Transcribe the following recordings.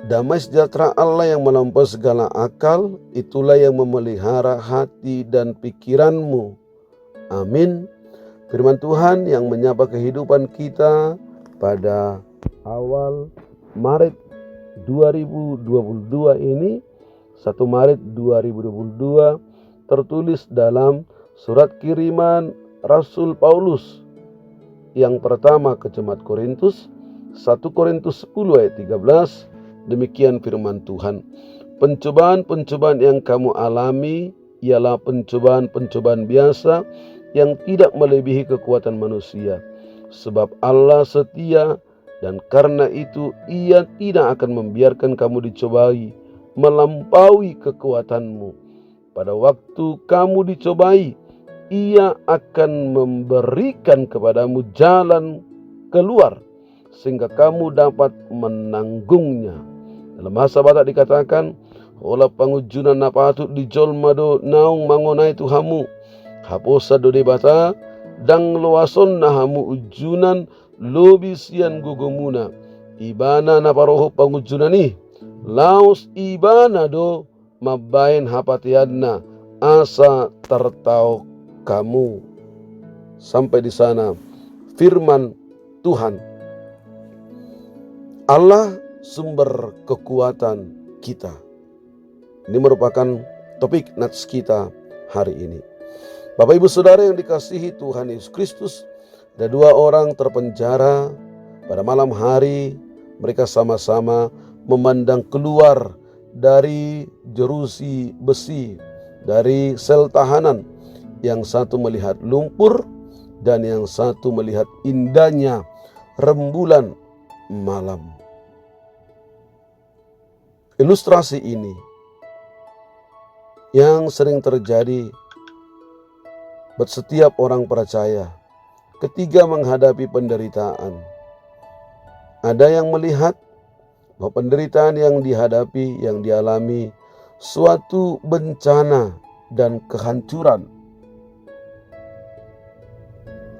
Damai sejahtera Allah yang melampaui segala akal, itulah yang memelihara hati dan pikiranmu. Amin. Firman Tuhan yang menyapa kehidupan kita pada awal Maret 2022 ini, 1 Maret 2022, tertulis dalam surat kiriman Rasul Paulus yang pertama ke jemaat Korintus, 1 Korintus 10 ayat 13. Demikian firman Tuhan. Pencobaan-pencobaan yang kamu alami ialah pencobaan-pencobaan biasa yang tidak melebihi kekuatan manusia. Sebab Allah setia, dan karena itu Ia tidak akan membiarkan kamu dicobai melampaui kekuatanmu. Pada waktu kamu dicobai, Ia akan memberikan kepadamu jalan keluar sehingga kamu dapat menanggungnya. Dalam bahasa Batak dikatakan, ola pangujunan na patut dijolma do naung mangonai tuhamu. Haposa do debata dang loason na hamu ujunan lobisian gugumuna. Ibana na paroho pangujunan ni. Laos ibana do mabain hapatiadna asa tertau kamu. Sampai di sana firman Tuhan. Allah sumber kekuatan kita. Ini merupakan topik nats kita hari ini. Bapak Ibu Saudara yang dikasihi Tuhan Yesus Kristus, ada 2 orang terpenjara pada malam hari. Mereka sama-sama memandang keluar dari jeruji besi, dari sel tahanan. Yang satu melihat lumpur dan yang satu melihat indahnya rembulan malam. Ilustrasi ini yang sering terjadi buat setiap orang percaya ketika menghadapi penderitaan. Ada yang melihat bahwa penderitaan yang dihadapi, yang dialami, suatu bencana dan kehancuran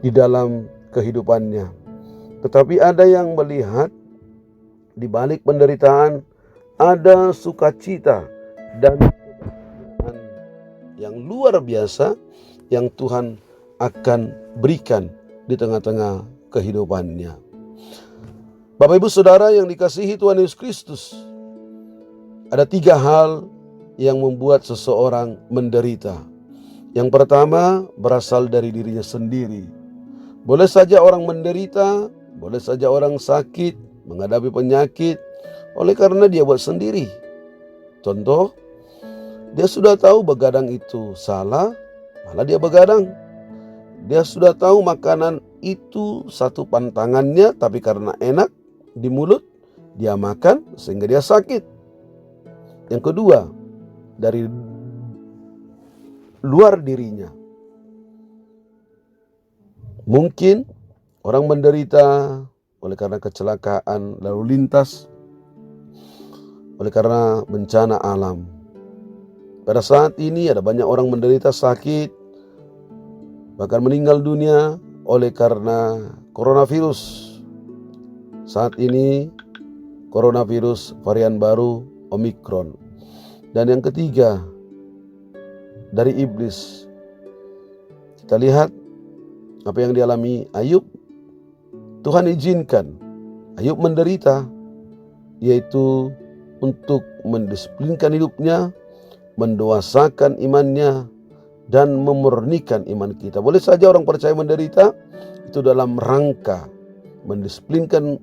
di dalam kehidupannya. Tetapi ada yang melihat di balik penderitaan ada sukacita dan kebahagiaan yang luar biasa yang Tuhan akan berikan di tengah-tengah kehidupannya. Bapak Ibu Saudara yang dikasihi Tuhan Yesus Kristus, ada 3 hal yang membuat seseorang menderita. Yang pertama berasal dari dirinya sendiri. Boleh saja orang menderita, boleh saja orang sakit, menghadapi penyakit, oleh karena dia buat sendiri. Contoh, dia sudah tahu begadang itu salah, malah dia begadang. Dia sudah tahu makanan itu satu pantangannya, tapi karena enak di mulut, dia makan sehingga dia sakit. Yang kedua, dari luar dirinya. Mungkin orang menderita oleh karena kecelakaan lalu lintas, oleh karena bencana alam. Pada saat ini ada banyak orang menderita sakit, bahkan meninggal dunia oleh karena coronavirus. Saat ini coronavirus varian baru Omikron. Dan yang ketiga, dari iblis. Kita lihat apa yang dialami Ayub. Tuhan izinkan Ayub menderita, yaitu untuk mendisiplinkan hidupnya, mendewasakan imannya, dan memurnikan iman kita. Boleh saja orang percaya menderita, itu dalam rangka mendisiplinkan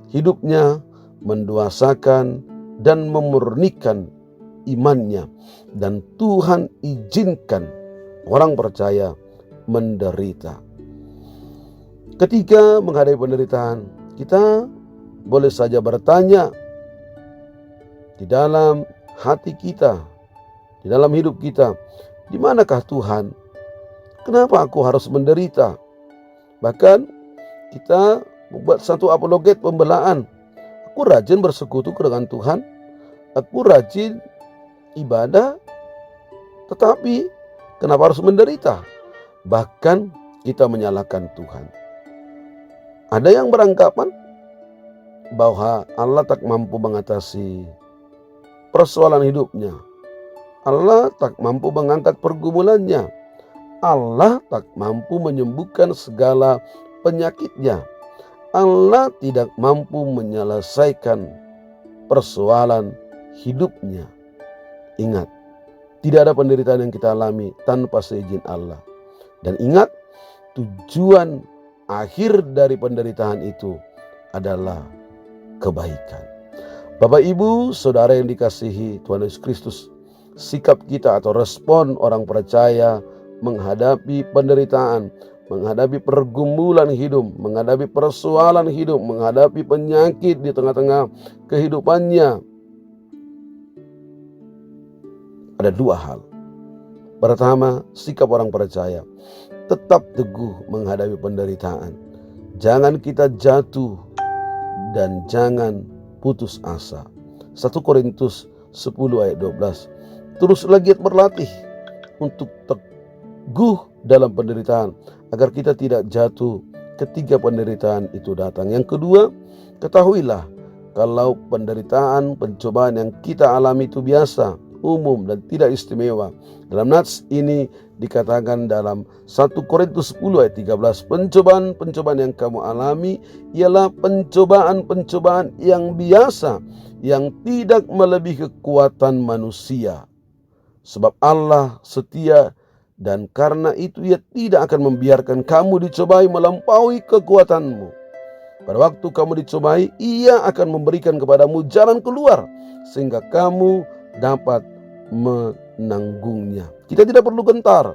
hidupnya, mendewasakan, dan memurnikan imannya. Dan Tuhan izinkan orang percaya menderita. Ketika menghadapi penderitaan, kita boleh saja bertanya di dalam hati kita, di dalam hidup kita, di manakah Tuhan? Kenapa aku harus menderita? Bahkan kita membuat satu apologet pembelaan. Aku rajin bersekutu dengan Tuhan, aku rajin ibadah, tetapi kenapa harus menderita? Bahkan kita menyalahkan Tuhan. Ada yang beranggapan bahwa Allah tak mampu mengatasi persoalan hidupnya, Allah tak mampu mengangkat pergumulannya, Allah tak mampu menyembuhkan segala penyakitnya, Allah tidak mampu menyelesaikan persoalan hidupnya. Ingat, tidak ada penderitaan yang kita alami tanpa seizin Allah. Dan ingat, tujuan akhir dari penderitaan itu adalah kebaikan. Bapak, Ibu, Saudara yang dikasihi Tuhan Yesus Kristus, sikap kita atau respon orang percaya menghadapi penderitaan, menghadapi pergumulan hidup, menghadapi persoalan hidup, menghadapi penyakit di tengah-tengah kehidupannya, ada dua hal. Pertama, sikap orang percaya tetap teguh menghadapi penderitaan. Jangan kita jatuh dan jangan putus asa. 1 Korintus 10 ayat 12. Teruslah giat berlatih untuk teguh dalam penderitaan agar kita tidak jatuh ketika penderitaan itu datang. Yang kedua, ketahuilah kalau penderitaan, pencobaan yang kita alami itu biasa, umum dan tidak istimewa. Dalam nats ini dikatakan dalam 1 Korintus 10 ayat 13, pencobaan-pencobaan yang kamu alami ialah pencobaan-pencobaan yang biasa, yang tidak melebihi kekuatan manusia. Sebab Allah setia dan karena itu Ia tidak akan membiarkan kamu dicobai melampaui kekuatanmu. Pada waktu kamu dicobai, Ia akan memberikan kepadamu jalan keluar sehingga kamu dapat menanggungnya. Kita tidak perlu gentar,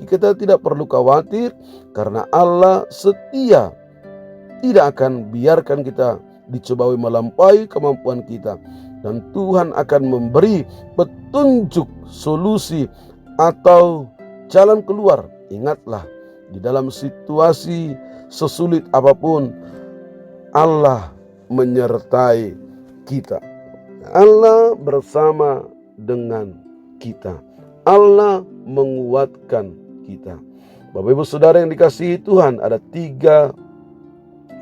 kita tidak perlu khawatir karena Allah setia, tidak akan biarkan kita dicobai melampaui kemampuan kita, dan Tuhan akan memberi petunjuk, solusi atau jalan keluar. Ingatlah, di dalam situasi sesulit apapun Allah menyertai kita. Allah bersama dengan kita. Allah menguatkan kita. Bapak, Ibu, Saudara yang dikasihi Tuhan, ada 3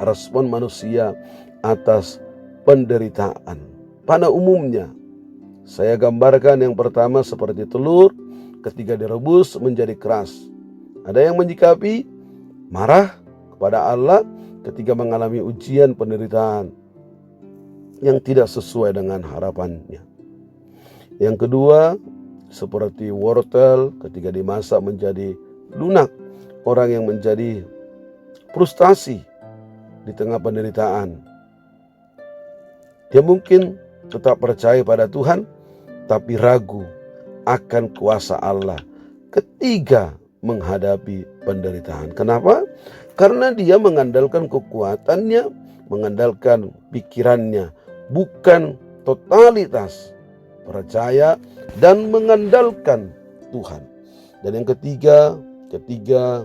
respon manusia atas penderitaan. Pada umumnya, saya gambarkan yang pertama seperti telur ketika direbus menjadi keras. Ada yang menyikapi marah kepada Allah ketika mengalami ujian penderitaan yang tidak sesuai dengan harapannya. Yang kedua, seperti wortel ketika dimasak menjadi lunak. Orang yang menjadi frustasi di tengah penderitaan. Dia mungkin tetap percaya pada Tuhan, tapi ragu akan kuasa Allah ketika menghadapi penderitaan. Kenapa? Karena dia mengandalkan kekuatannya, mengandalkan pikirannya, bukan totalitas percaya dan mengandalkan Tuhan. Dan yang ketiga, ketika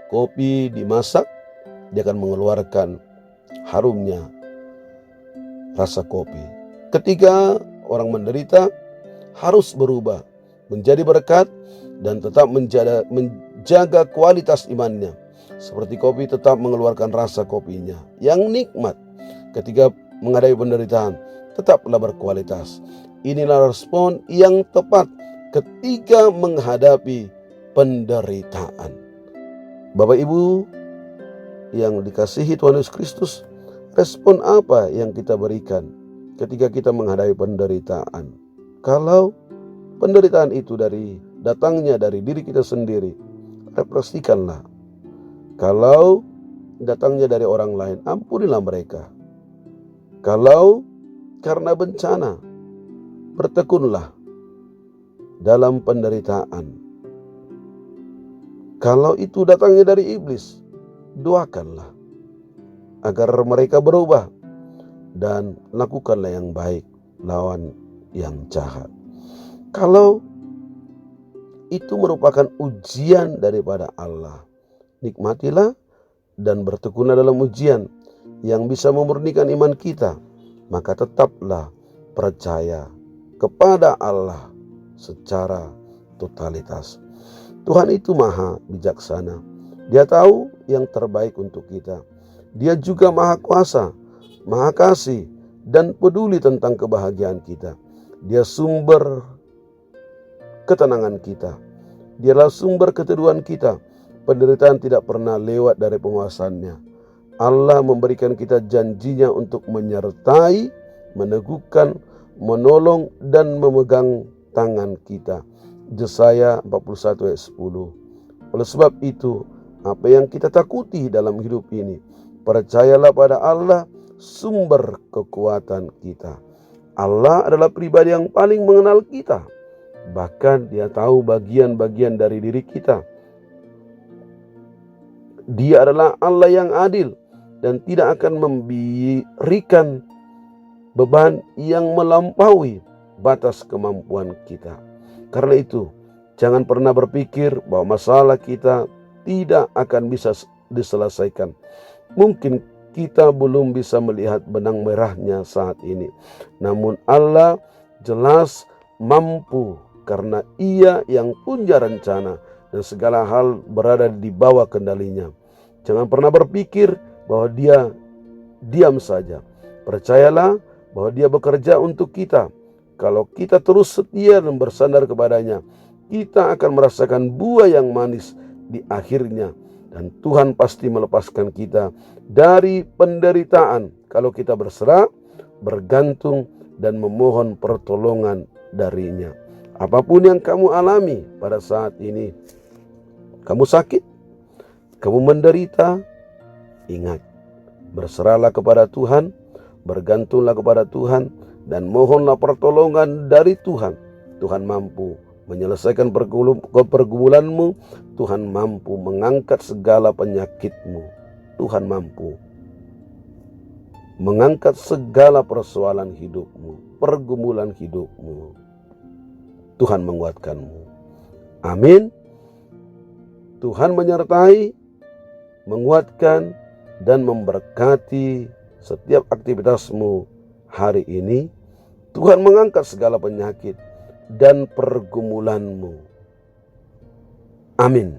kopi dimasak, dia akan mengeluarkan harumnya rasa kopi. Ketika orang menderita, harus berubah menjadi berkat dan tetap menjaga kualitas imannya. Seperti kopi tetap mengeluarkan rasa kopinya yang nikmat. Ketika menghadapi penderitaan, tetaplah berkualitas. Inilah respon yang tepat ketika menghadapi penderitaan. Bapak, Ibu yang dikasihi Tuhan Yesus Kristus, respon apa yang kita berikan ketika kita menghadapi penderitaan? Kalau penderitaan itu datangnya dari diri kita sendiri, refleksikanlah. Kalau datangnya dari orang lain, ampunilah mereka. Kalau karena bencana, bertekunlah dalam penderitaan. Kalau itu datangnya dari iblis, doakanlah agar mereka berubah dan lakukanlah yang baik, lawan yang jahat. Kalau itu merupakan ujian daripada Allah, nikmatilah dan bertekunlah dalam ujian yang bisa memurnikan iman kita. Maka tetaplah percaya kepada Allah secara totalitas. Tuhan itu maha bijaksana. Dia tahu yang terbaik untuk kita. Dia juga maha kuasa. Maha Kasih, dan peduli tentang kebahagiaan kita. Dia sumber ketenangan kita. Dialah sumber keteduhan kita. Penderitaan tidak pernah lewat dari penguasaannya. Allah memberikan kita janjinya untuk menyertai, meneguhkan, menolong, dan memegang tangan kita. Yesaya 41 ayat 10. Oleh sebab itu, apa yang kita takuti dalam hidup ini, percayalah pada Allah, sumber kekuatan kita. Allah adalah pribadi yang paling mengenal kita. Bahkan Dia tahu bagian-bagian dari diri kita. Dia adalah Allah yang adil dan tidak akan memberikan beban yang melampaui batas kemampuan kita. Karena itu, jangan pernah berpikir bahwa masalah kita tidak akan bisa diselesaikan. Mungkin kita belum bisa melihat benang merahnya saat ini, namun Allah jelas mampu, karena Ia yang punya rencana dan segala hal berada di bawah kendalinya. Jangan pernah berpikir bahwa Dia diam saja. Percayalah bahwa Dia bekerja untuk kita. Kalau kita terus setia dan bersandar kepadanya, kita akan merasakan buah yang manis di akhirnya. Dan Tuhan pasti melepaskan kita dari penderitaan kalau kita berserah, bergantung, dan memohon pertolongan darinya. Apapun yang kamu alami pada saat ini, kamu sakit, kamu menderita, ingat, berserahlah kepada Tuhan, bergantunglah kepada Tuhan, dan mohonlah pertolongan dari Tuhan. Tuhan mampu menyelesaikan pergumulanmu. Tuhan mampu mengangkat segala penyakitmu. Tuhan mampu mengangkat segala persoalan hidupmu, pergumulan hidupmu. Tuhan menguatkanmu. Amin. Tuhan menyertai, menguatkan, dan memberkati setiap aktivitasmu hari ini. Tuhan mengangkat segala penyakit dan pergumulanmu. Amin.